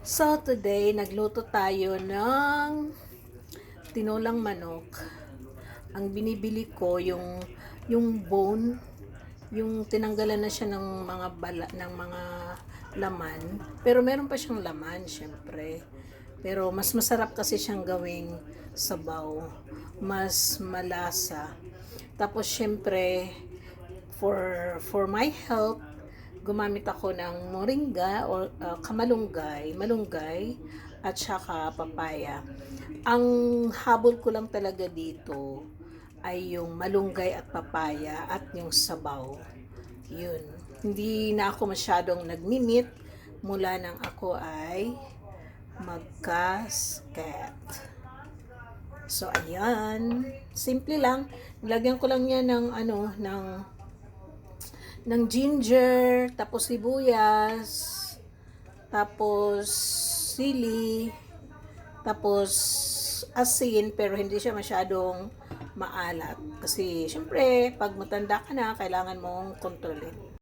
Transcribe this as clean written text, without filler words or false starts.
So today, nagluto tayo ng tinulang manok. Ang binibili ko yung bone, yung tinanggalan na siya ng mga ng mga laman, pero meron pa siyang laman syempre. Pero mas masarap kasi siyang gawing sabaw, mas malasa. Tapos syempre, for my health, gumamit ako ng moringa o malunggay at saka papaya. Ang habol ko lang talaga dito ay yung malunggay at papaya at yung sabaw. Yun. Hindi na ako masyadong nagmimit mula nang ako ay magkasket. So ayan, simple lang. Nilagyan ko lang yan ng ginger, tapos sibuyas, tapos sili, tapos asin, pero hindi siya masyadong maalat. Kasi syempre, pag matanda ka na, kailangan mong kontrolin.